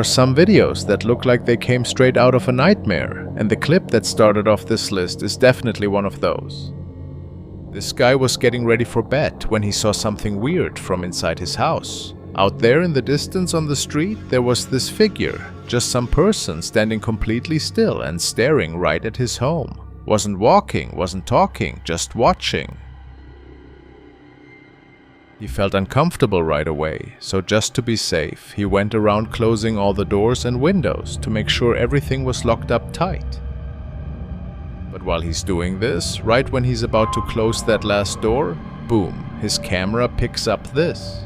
some videos that look like they came straight out of a nightmare, and the clip that started off this list is definitely one of those. This guy was getting ready for bed when he saw something weird from inside his house. Out there in the distance on the street, there was this figure, just some person standing completely still and staring right at his home. Wasn't walking, wasn't talking, just watching. He felt uncomfortable right away, so just to be safe, he went around closing all the doors and windows to make sure everything was locked up tight. But while he's doing this, right when he's about to close that last door, boom, his camera picks up this.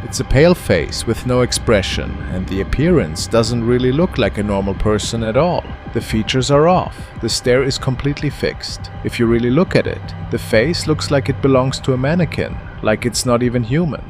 It's a pale face with no expression, and the appearance doesn't really look like a normal person at all. The features are off, the stare is completely fixed. If you really look at it, the face looks like it belongs to a mannequin, like it's not even human.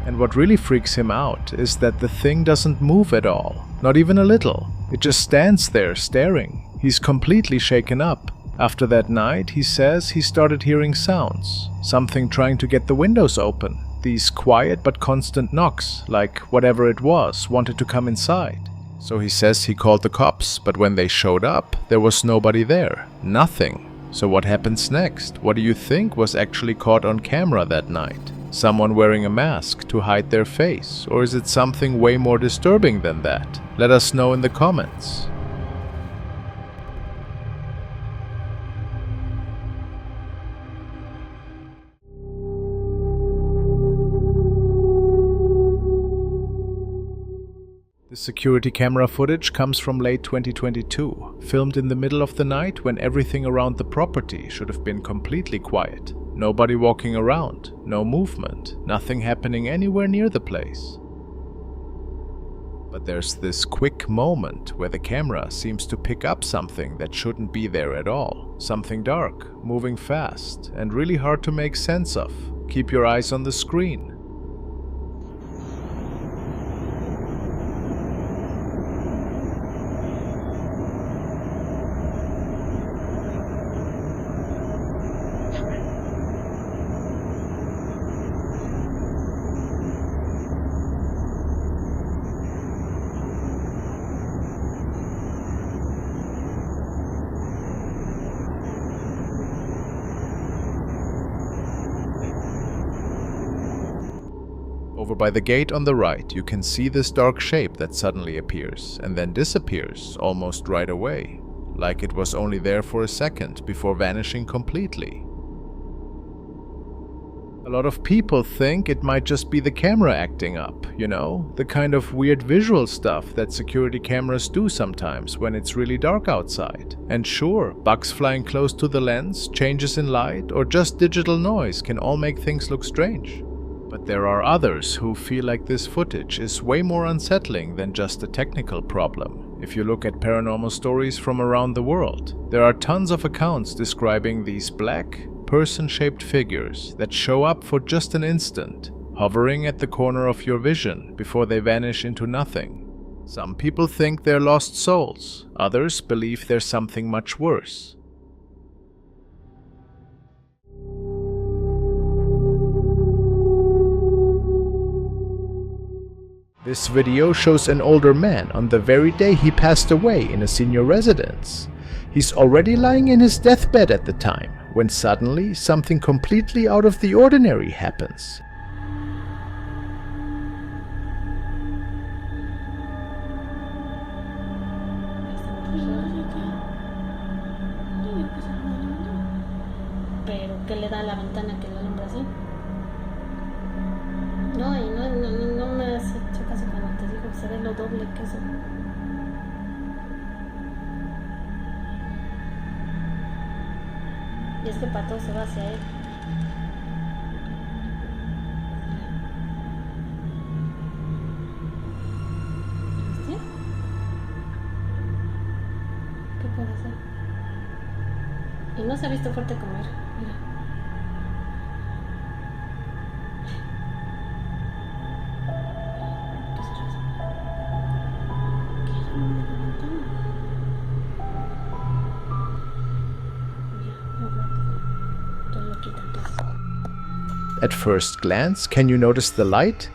And what really freaks him out is that the thing doesn't move at all, not even a little. It just stands there staring. He's completely shaken up. After that night, he says he started hearing sounds, something trying to get the windows open. These quiet but constant knocks, like whatever it was, wanted to come inside. So he says he called the cops, but when they showed up, there was nobody there. Nothing. So what happens next? What do you think was actually caught on camera that night? Someone wearing a mask to hide their face? Or is it something way more disturbing than that? Let us know in the comments. The security camera footage comes from late 2022, filmed in the middle of the night when everything around the property should have been completely quiet. Nobody walking around, no movement, nothing happening anywhere near the place. But there's this quick moment where the camera seems to pick up something that shouldn't be there at all. Something dark, moving fast, and really hard to make sense of. Keep your eyes on the screen. Over by the gate on the right, you can see this dark shape that suddenly appears and then disappears almost right away, like it was only there for a second before vanishing completely. A lot of people think it might just be the camera acting up, you know, the kind of weird visual stuff that security cameras do sometimes when it's really dark outside. And sure, bugs flying close to the lens, changes in light, or just digital noise can all make things look strange. But there are others who feel like this footage is way more unsettling than just a technical problem. If you look at paranormal stories from around the world, there are tons of accounts describing these black, person-shaped figures that show up for just an instant, hovering at the corner of your vision before they vanish into nothing. Some people think they're lost souls, others believe there's something much worse. This video shows an older man on the very day he passed away in a senior residence. He's already lying in his deathbed at the time, when suddenly something completely out of the ordinary happens. Pero ¿qué le da a la ventana que lo alumbra así? No, y no me has hecho caso cuando te digo que se ve lo doble que eso. Y es que para todo se va hacia él. Y no se ha visto fuerte comer. Mira. ¿Qué será eso? ¿Qué es un montón? Mira, no habla. Todo lo quitan todo. At first glance, can you notice the light?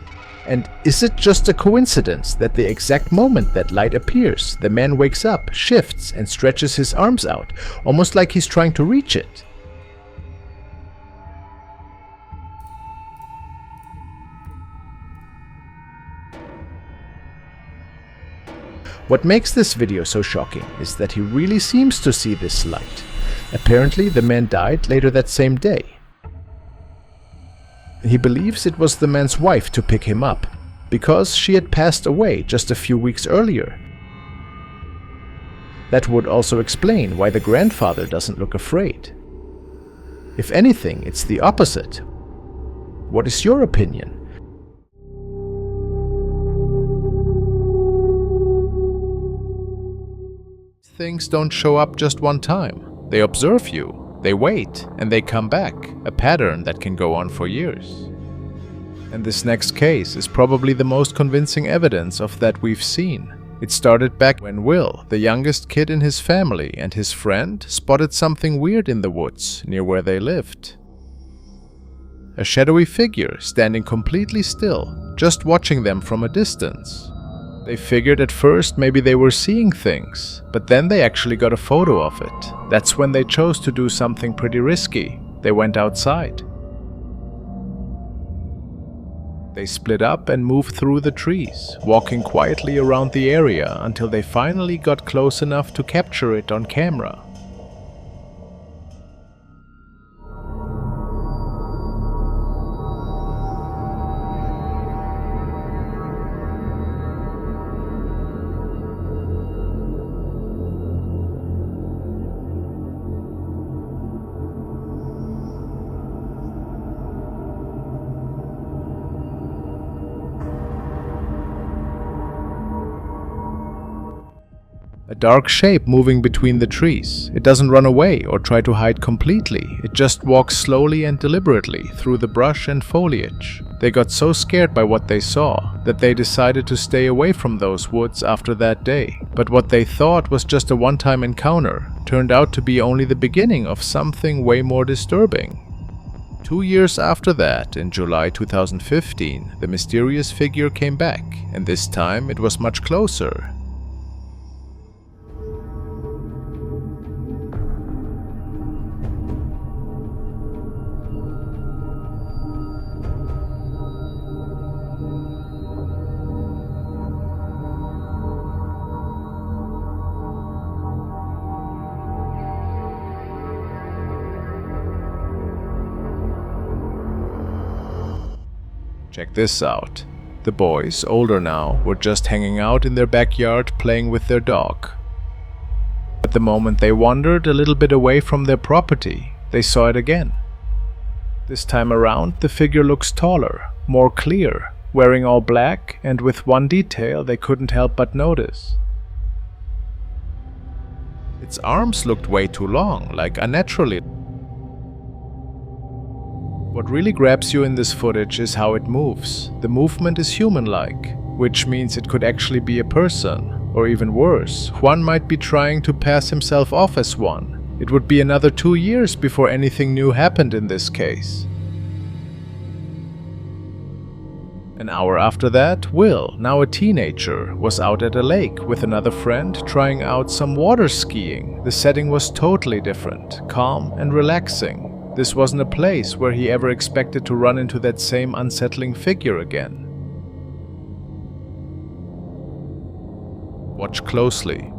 And is it just a coincidence that the exact moment that light appears, the man wakes up, shifts, and stretches his arms out, almost like he's trying to reach it? What makes this video so shocking is that he really seems to see this light. Apparently, the man died later that same day. He believes it was the man's wife to pick him up, because she had passed away just a few weeks earlier. That would also explain why the grandfather doesn't look afraid. If anything, it's the opposite. What is your opinion? Things don't show up just one time. They observe you. They wait, and they come back, a pattern that can go on for years. And this next case is probably the most convincing evidence of that we've seen. It started back when Will, the youngest kid in his family, and his friend spotted something weird in the woods near where they lived. A shadowy figure standing completely still, just watching them from a distance. They figured at first maybe they were seeing things, but then they actually got a photo of it. That's when they chose to do something pretty risky. They went outside. They split up and moved through the trees, walking quietly around the area until they finally got close enough to capture it on camera. A dark shape moving between the trees. It doesn't run away or try to hide completely. It just walks slowly and deliberately through the brush and foliage. They got so scared by what they saw that they decided to stay away from those woods after that day. But what they thought was just a one-time encounter turned out to be only the beginning of something way more disturbing. 2 years after that, in July 2015, the mysterious figure came back, and this time it was much closer. Check this out. The boys, older now, were just hanging out in their backyard playing with their dog. At the moment they wandered a little bit away from their property, they saw it again. This time around, the figure looks taller, more clear, wearing all black, and with one detail they couldn't help but notice. Its arms looked way too long, like unnaturally. What really grabs you in this footage is how it moves. The movement is human-like, which means it could actually be a person. Or even worse, Juan might be trying to pass himself off as one. It would be another 2 years before anything new happened in this case. An hour after that, Will, now a teenager, was out at a lake with another friend trying out some water skiing. The setting was totally different, calm and relaxing. This wasn't a place where he ever expected to run into that same unsettling figure again. Watch closely.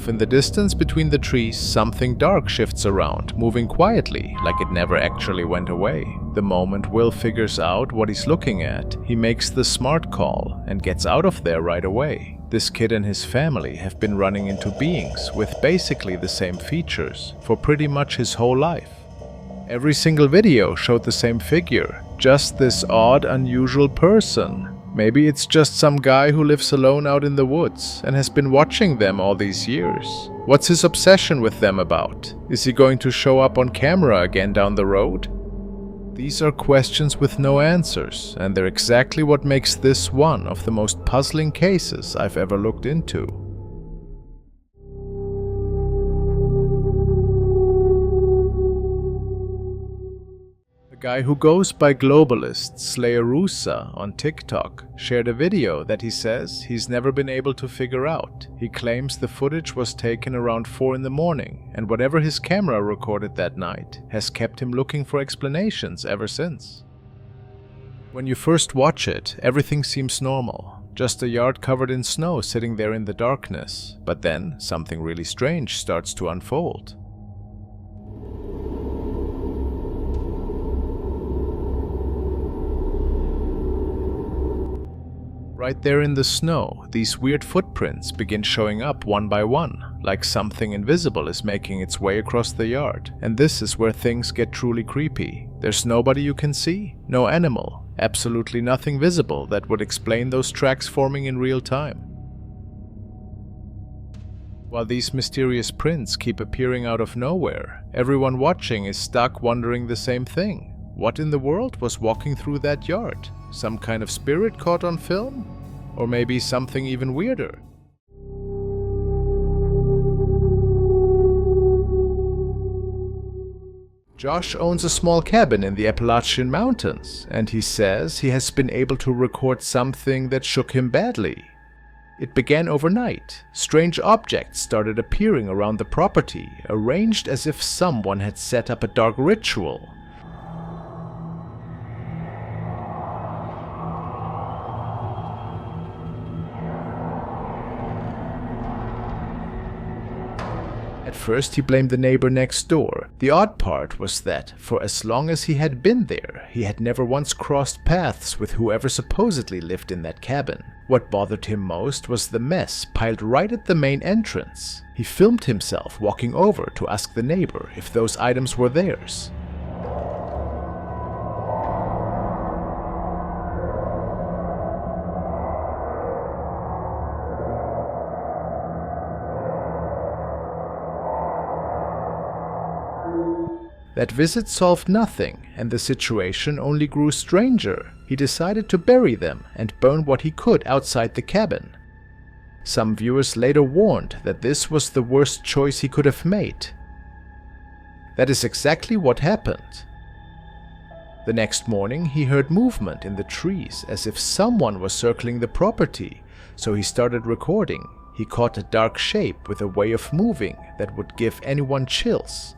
Off in the distance between the trees, something dark shifts around, moving quietly, like it never actually went away. The moment Will figures out what he's looking at, he makes the smart call and gets out of there right away. This kid and his family have been running into beings with basically the same features for pretty much his whole life. Every single video showed the same figure, just this odd, unusual person. Maybe it's just some guy who lives alone out in the woods and has been watching them all these years. What's his obsession with them about? Is he going to show up on camera again down the road? These are questions with no answers, and they're exactly what makes this one of the most puzzling cases I've ever looked into. A guy who goes by Globalist Slayerusa on TikTok shared a video that he says he's never been able to figure out. He claims the footage was taken around 4 in the morning, and whatever his camera recorded that night has kept him looking for explanations ever since. When you first watch it, everything seems normal. Just a yard covered in snow sitting there in the darkness. But then something really strange starts to unfold. Right there in the snow, these weird footprints begin showing up one by one, like something invisible is making its way across the yard. And this is where things get truly creepy. There's nobody you can see, no animal, absolutely nothing visible that would explain those tracks forming in real time. While these mysterious prints keep appearing out of nowhere, everyone watching is stuck wondering the same thing. What in the world was walking through that yard? Some kind of spirit caught on film? Or maybe something even weirder? Josh owns a small cabin in the Appalachian Mountains, and he says he has been able to record something that shook him badly. It began overnight. Strange objects started appearing around the property, arranged as if someone had set up a dark ritual. At first he blamed the neighbor next door. The odd part was that, for as long as he had been there, he had never once crossed paths with whoever supposedly lived in that cabin. What bothered him most was the mess piled right at the main entrance. He filmed himself walking over to ask the neighbor if those items were theirs. That visit solved nothing, and the situation only grew stranger. He decided to bury them and burn what he could outside the cabin. Some viewers later warned that this was the worst choice he could have made. That is exactly what happened. The next morning he heard movement in the trees as if someone was circling the property, so he started recording. He caught a dark shape with a way of moving that would give anyone chills.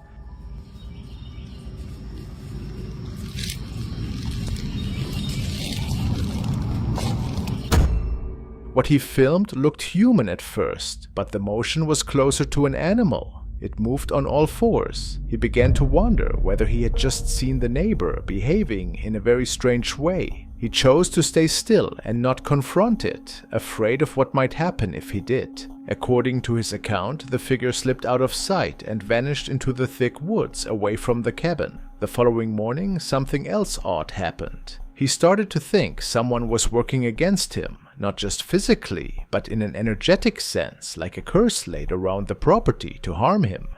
What he filmed looked human at first, but the motion was closer to an animal. It moved on all fours. He began to wonder whether he had just seen the neighbor behaving in a very strange way. He chose to stay still and not confront it, afraid of what might happen if he did. According to his account, the figure slipped out of sight and vanished into the thick woods away from the cabin. The following morning, something else odd happened. He started to think someone was working against him, not just physically, but in an energetic sense, like a curse laid around the property to harm him.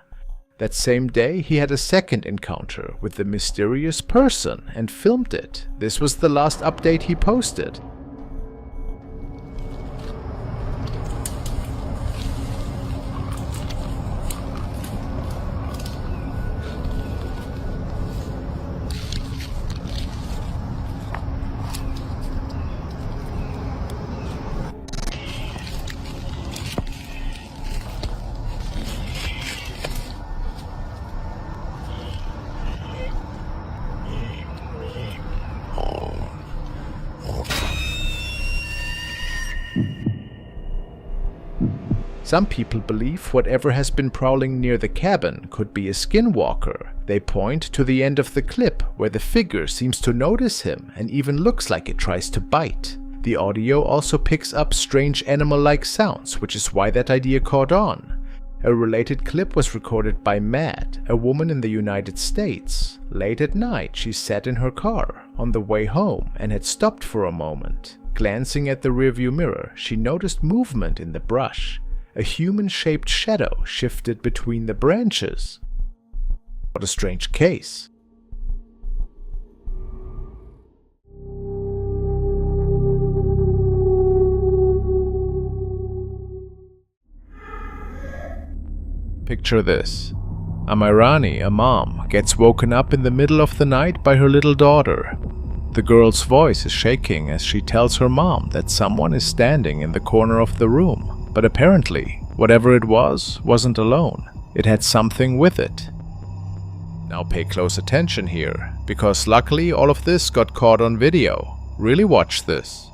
That same day, he had a second encounter with the mysterious person and filmed it. This was the last update he posted. Some people believe whatever has been prowling near the cabin could be a skinwalker. They point to the end of the clip where the figure seems to notice him and even looks like it tries to bite. The audio also picks up strange animal-like sounds, which is why that idea caught on. A related clip was recorded by Matt, a woman in the United States. Late at night, she sat in her car on the way home and had stopped for a moment. Glancing at the rearview mirror, she noticed movement in the brush. A human-shaped shadow shifted between the branches. What a strange case. Picture this. Amirani, a mom, gets woken up in the middle of the night by her little daughter. The girl's voice is shaking as she tells her mom that someone is standing in the corner of the room. But apparently, whatever it was, wasn't alone. It had something with it. Now pay close attention here, because luckily all of this got caught on video. Really watch this.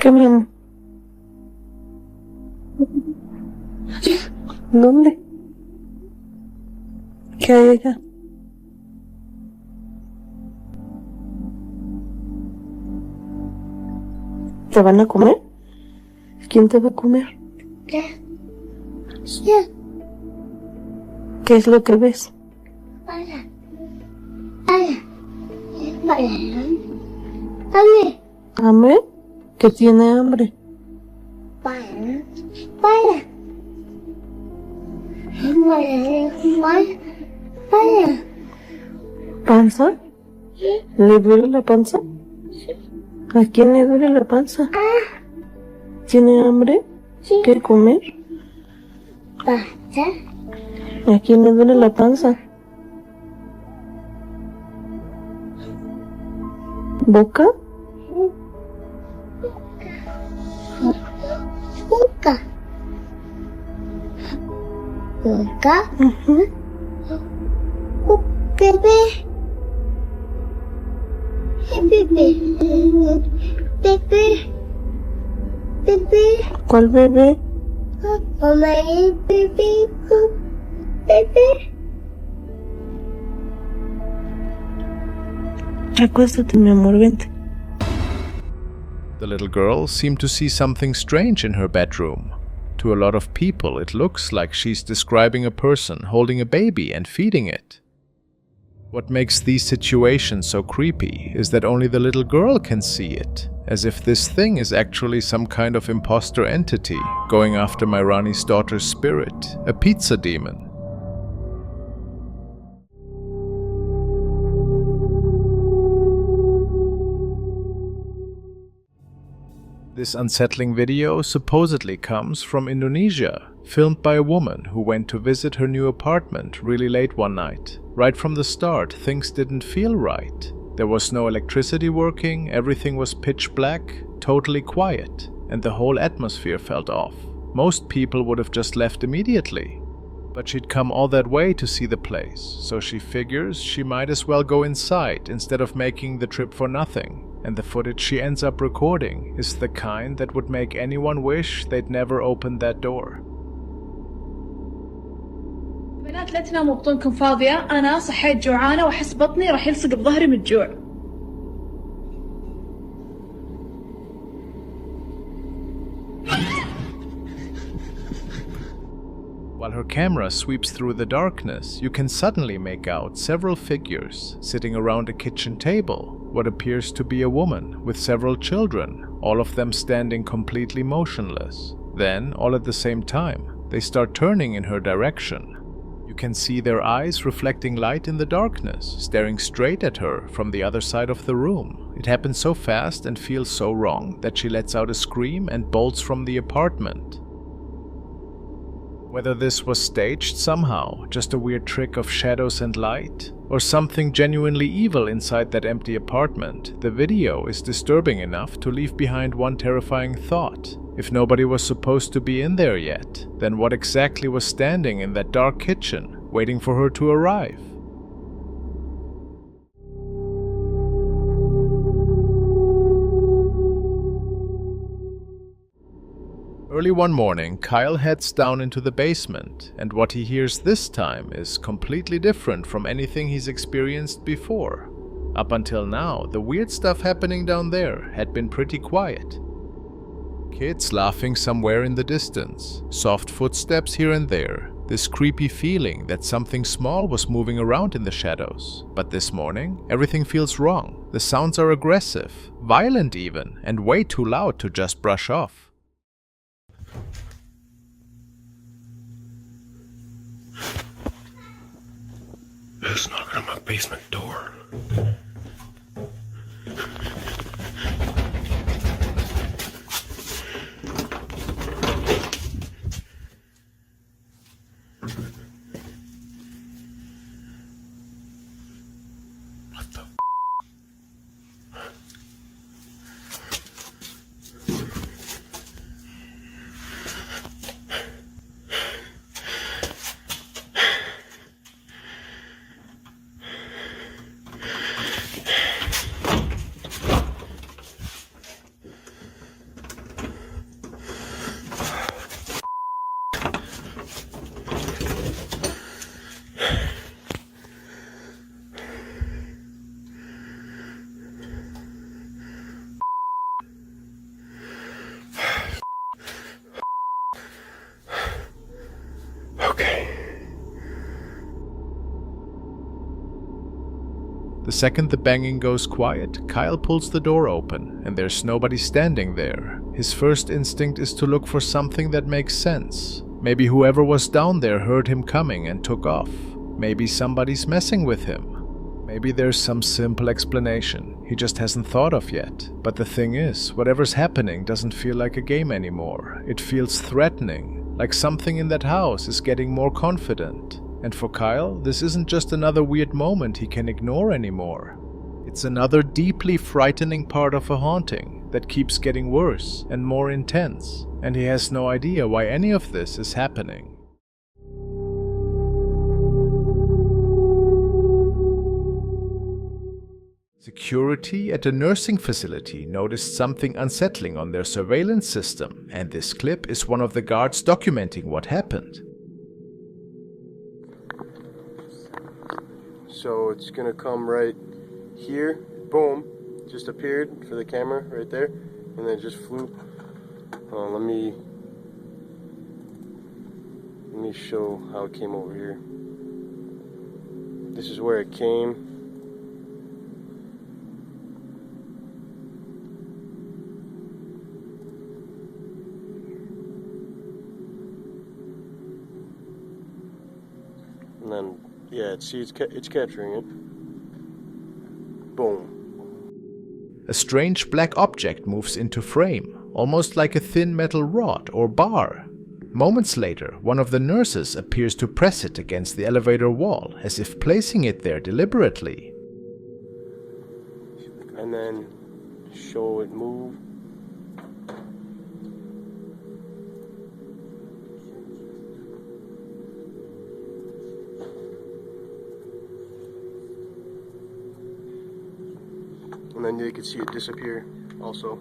Come here. ¿Dónde? ¿Qué hay acá? ¿Te van a comer? ¿Quién te va a comer? ¿Qué? ¿Qué es lo que ves? ¿Hambre? ¿Que tiene hambre? ¿Panza? ¿Le duele la panza? ¿A quién le duele la panza? ¿Tiene hambre? ¿Qué comer? ¿A quién le duele la panza? ¿Boca? Boca. Uh-huh. Bebé. Bebé. Bebé. Bebé. ¿Cuál bebé? Mamá, bebé. Bebé. Acuéstate, mi amor, vente. The little girl seemed to see something strange in her bedroom. To a lot of people, it looks like she's describing a person holding a baby and feeding it. What makes these situations so creepy is that only the little girl can see it, as if this thing is actually some kind of imposter entity going after Mirani's daughter's spirit, a pizza demon. This unsettling video supposedly comes from Indonesia, filmed by a woman who went to visit her new apartment really late one night. Right from the start, things didn't feel right. There was no electricity working, everything was pitch black, totally quiet, and the whole atmosphere felt off. Most people would have just left immediately. But she'd come all that way to see the place, so she figures she might as well go inside instead of making the trip for nothing. And the footage she ends up recording is the kind that would make anyone wish they'd never opened that door. بنات لا تناموا بطونكم فاضية، أنا صحيت جوعانة وأحس بطني راح يلصق بظهري من الجوع. While her camera sweeps through the darkness, you can suddenly make out several figures sitting around a kitchen table. What appears to be a woman with several children, all of them standing completely motionless. Then, all at the same time, they start turning in her direction. You can see their eyes reflecting light in the darkness, staring straight at her from the other side of the room. It happens so fast and feels so wrong that she lets out a scream and bolts from the apartment. Whether this was staged somehow, just a weird trick of shadows and light, or something genuinely evil inside that empty apartment, the video is disturbing enough to leave behind one terrifying thought. If nobody was supposed to be in there yet, Then what exactly was standing in that dark kitchen, waiting for her to arrive? Early one morning, Kyle heads down into the basement, and what he hears this time is completely different from anything he's experienced before. Up until now, the weird stuff happening down there had been pretty quiet. Kids laughing somewhere in the distance, soft footsteps here and there, this creepy feeling that something small was moving around in the shadows. But this morning, everything feels wrong. The sounds are aggressive, violent even, and way too loud to just brush off. Who's knocking on my basement door? What the f? The second the banging goes quiet, Kyle pulls the door open, and there's nobody standing there. His first instinct is to look for something that makes sense. Maybe whoever was down there heard him coming and took off. Maybe somebody's messing with him. Maybe there's some simple explanation he just hasn't thought of yet. But the thing is, whatever's happening doesn't feel like a game anymore. It feels threatening, like something in that house is getting more confident. And for Kyle, this isn't just another weird moment he can ignore anymore. It's another deeply frightening part of a haunting that keeps getting worse and more intense, and he has no idea why any of this is happening. Security at a nursing facility noticed something unsettling on their surveillance system, and this clip is one of the guards documenting what happened. So it's gonna come right here, boom, just appeared for the camera right there, and then just flew. Let me show how it came over here. This is where it came. And then, yeah, see, it's capturing it. Boom. A strange black object moves into frame, almost like a thin metal rod or bar. Moments later, one of the nurses appears to press it against the elevator wall, as if placing it there deliberately. And then show it move. And then you can see it disappear also.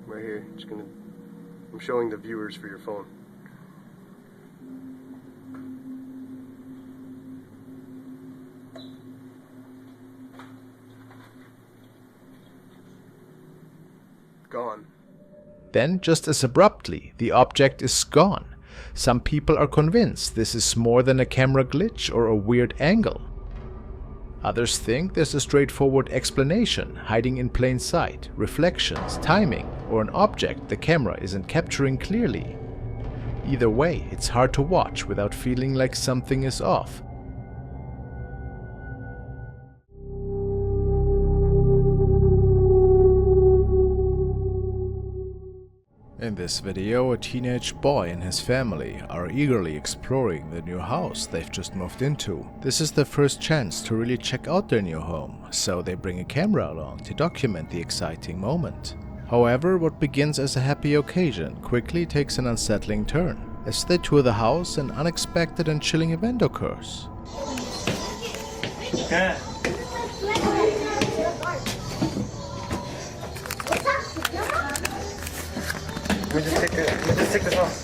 Right here. I'm showing the viewers for your phone. Gone. Then, just as abruptly, the object is gone. Some people are convinced this is more than a camera glitch or a weird angle. Others think there's a straightforward explanation hiding in plain sight, reflections, timing, or an object the camera isn't capturing clearly. Either way, it's hard to watch without feeling like something is off. In this video, a teenage boy and his family are eagerly exploring the new house they've just moved into. This is their first chance to really check out their new home, so they bring a camera along to document the exciting moment. However, what begins as a happy occasion quickly takes an unsettling turn. As they tour the house, an unexpected and chilling event occurs. Yeah. Let me just take this off.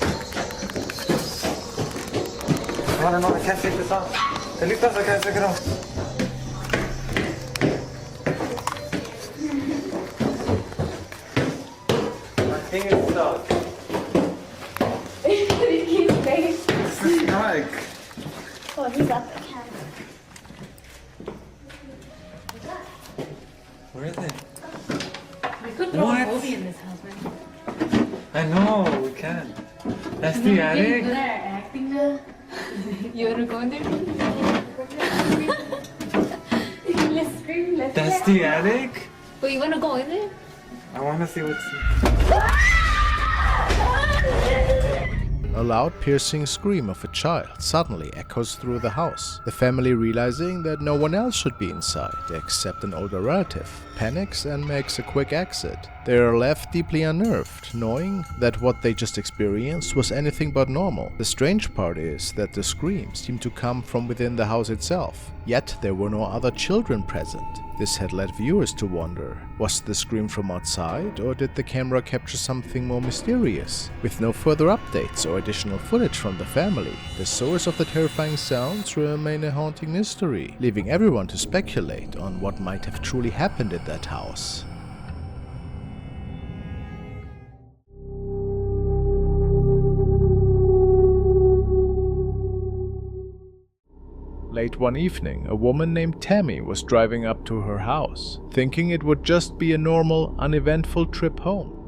Oh no, I can't take this off. I can't take it off. My finger's stuck. It's stuck. Oh, he got the cat. Where is it? We could throw a movie in this house, man. I know, we can. That's the attic? Good at acting now. You wanna go in there? Let's scream, let's That's get the attic? But you wanna go in there? I wanna see what's... A loud, piercing scream of a child suddenly echoes through the house. The family, realizing that no one else should be inside except an older relative, panics and makes a quick exit. They are left deeply unnerved, knowing that what they just experienced was anything but normal. The strange part is that the screams seem to come from within the house itself, yet there were no other children present. This had led viewers to wonder, was the scream from outside, or did the camera capture something more mysterious? With no further updates or additional footage from the family, the source of the terrifying sounds remain a haunting mystery, leaving everyone to speculate on what might have truly happened in that house. Late one evening, a woman named Tammy was driving up to her house, thinking it would just be a normal, uneventful trip home.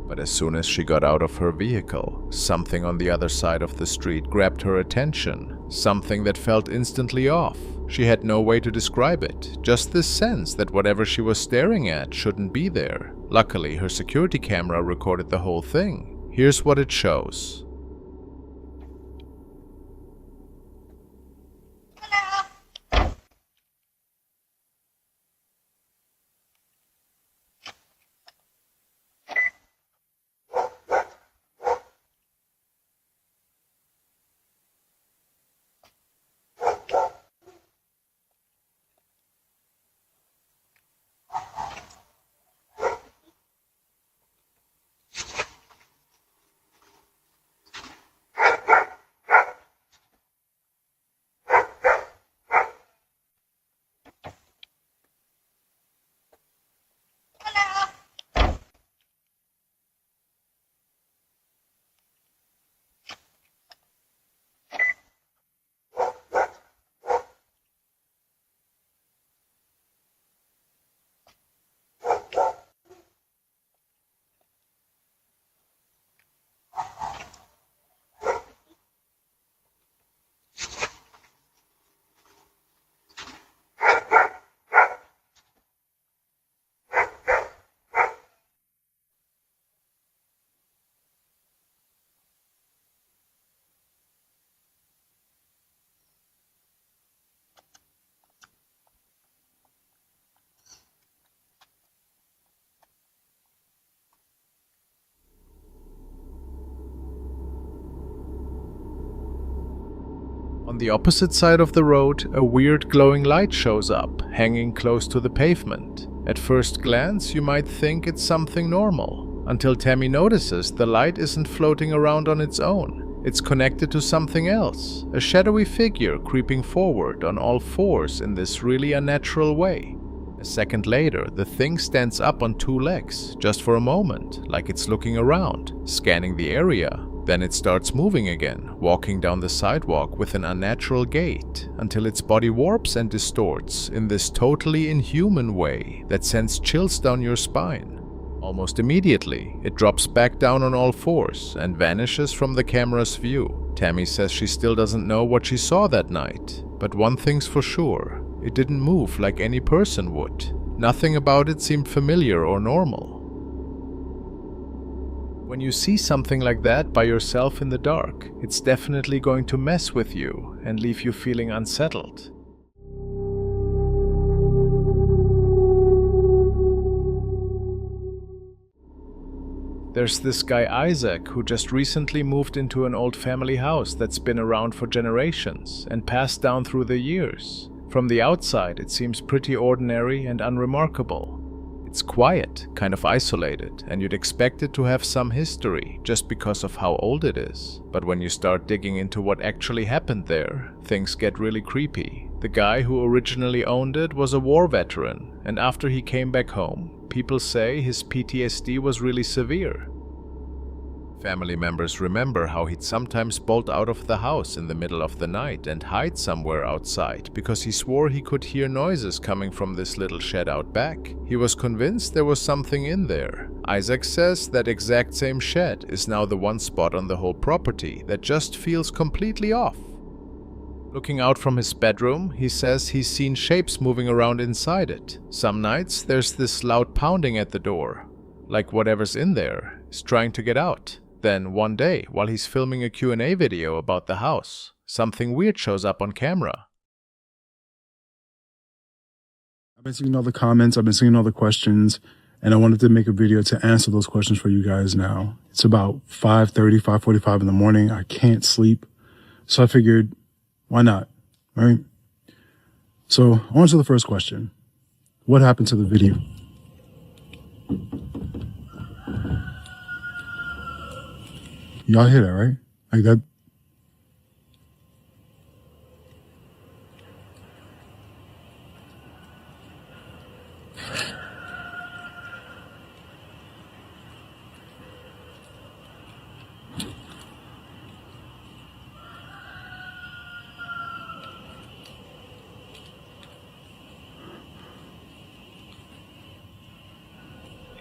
But as soon as she got out of her vehicle, something on the other side of the street grabbed her attention, something that felt instantly off. She had no way to describe it, just this sense that whatever she was staring at shouldn't be there. Luckily, her security camera recorded the whole thing. Here's what it shows. On the opposite side of the road, a weird glowing light shows up, hanging close to the pavement. At first glance, you might think it's something normal, until Tammy notices the light isn't floating around on its own. It's connected to something else, a shadowy figure creeping forward on all fours in this really unnatural way. A second later, the thing stands up on two legs, just for a moment, like it's looking around, scanning the area. Then it starts moving again, walking down the sidewalk with an unnatural gait, until its body warps and distorts in this totally inhuman way that sends chills down your spine. Almost immediately, it drops back down on all fours and vanishes from the camera's view. Tammy says she still doesn't know what she saw that night, but one thing's for sure, it didn't move like any person would. Nothing about it seemed familiar or normal. When you see something like that by yourself in the dark, it's definitely going to mess with you and leave you feeling unsettled. There's this guy Isaac who just recently moved into an old family house that's been around for generations and passed down through the years. From the outside, it seems pretty ordinary and unremarkable. It's quiet, kind of isolated, and you'd expect it to have some history just because of how old it is. But when you start digging into what actually happened there, things get really creepy. The guy who originally owned it was a war veteran, and after he came back home, people say his PTSD was really severe. Family members remember how he'd sometimes bolt out of the house in the middle of the night and hide somewhere outside because he swore he could hear noises coming from this little shed out back. He was convinced there was something in there. Isaac says that exact same shed is now the one spot on the whole property that just feels completely off. Looking out from his bedroom, he says he's seen shapes moving around inside it. Some nights there's this loud pounding at the door, like whatever's in there is trying to get out. Then one day, while he's filming a Q&A video about the house, something weird shows up on camera. I've been seeing all the comments, I've been seeing all the questions, and I wanted to make a video to answer those questions for you guys now. It's about 5:30, 5:45 in the morning. I can't sleep. So I figured, why not, right? So I want to answer the first question. What happened to the video? Y'all hear that, right? Like that.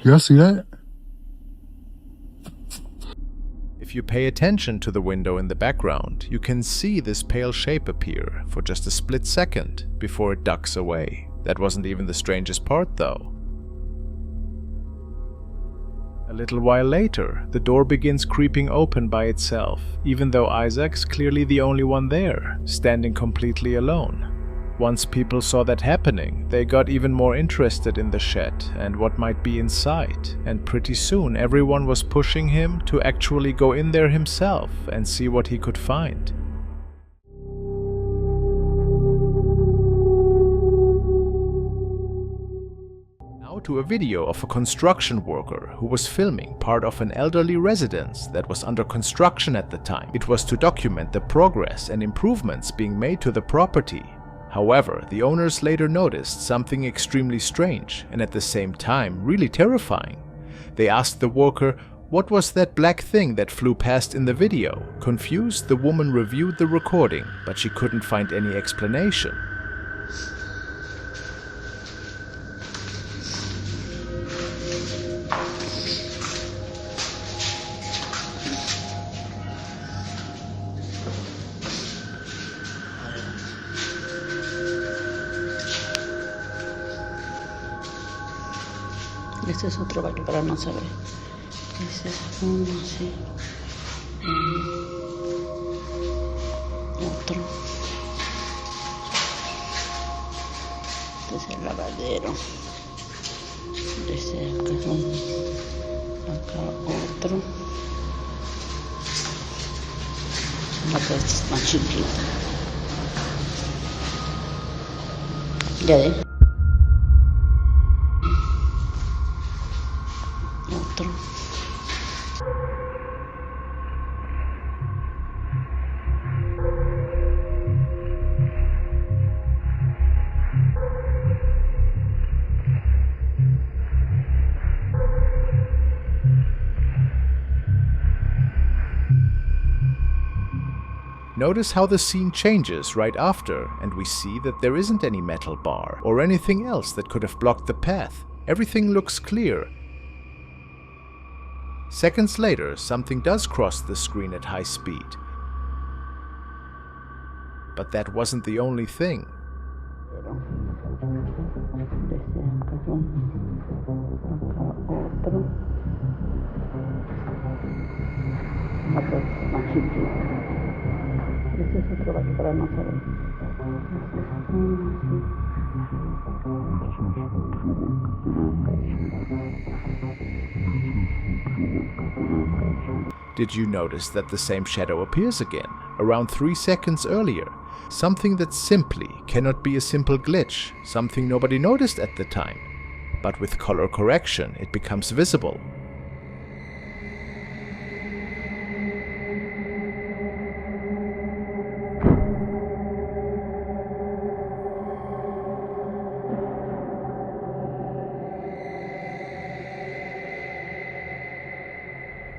Y'all see that? If you pay attention to the window in the background, you can see this pale shape appear for just a split second before it ducks away. That wasn't even the strangest part, though. A little while later, the door begins creeping open by itself, even though Isaac's clearly the only one there, standing completely alone. Once people saw that happening, they got even more interested in the shed and what might be inside, and pretty soon everyone was pushing him to actually go in there himself and see what he could find. Now to a video of a construction worker who was filming part of an elderly residence that was under construction at the time. It was to document the progress and improvements being made to the property. However, the owners later noticed something extremely strange and at the same time really terrifying. They asked the worker, "What was that black thing that flew past in the video?" Confused, the woman reviewed the recording, but she couldn't find any explanation. Este es otro baño para no saber. Este es uno así. Otro. Este es el lavadero. Desde acá es uno. Acá otro. Acá este es más chiquito. Ya ve. Otro. Notice how the scene changes right after, and we see that there isn't any metal bar or anything else that could have blocked the path. Everything looks clear. Seconds later, something does cross the screen at high speed. But that wasn't the only thing. Este es otro baño para no saber. Este es Did you notice that the same shadow appears again, around 3 seconds earlier? Something that simply cannot be a simple glitch, something nobody noticed at the time. But with color correction, it becomes visible.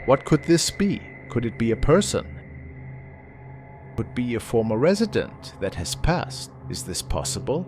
What could this be? Could it be a person? Could it be a former resident that has passed? Is this possible?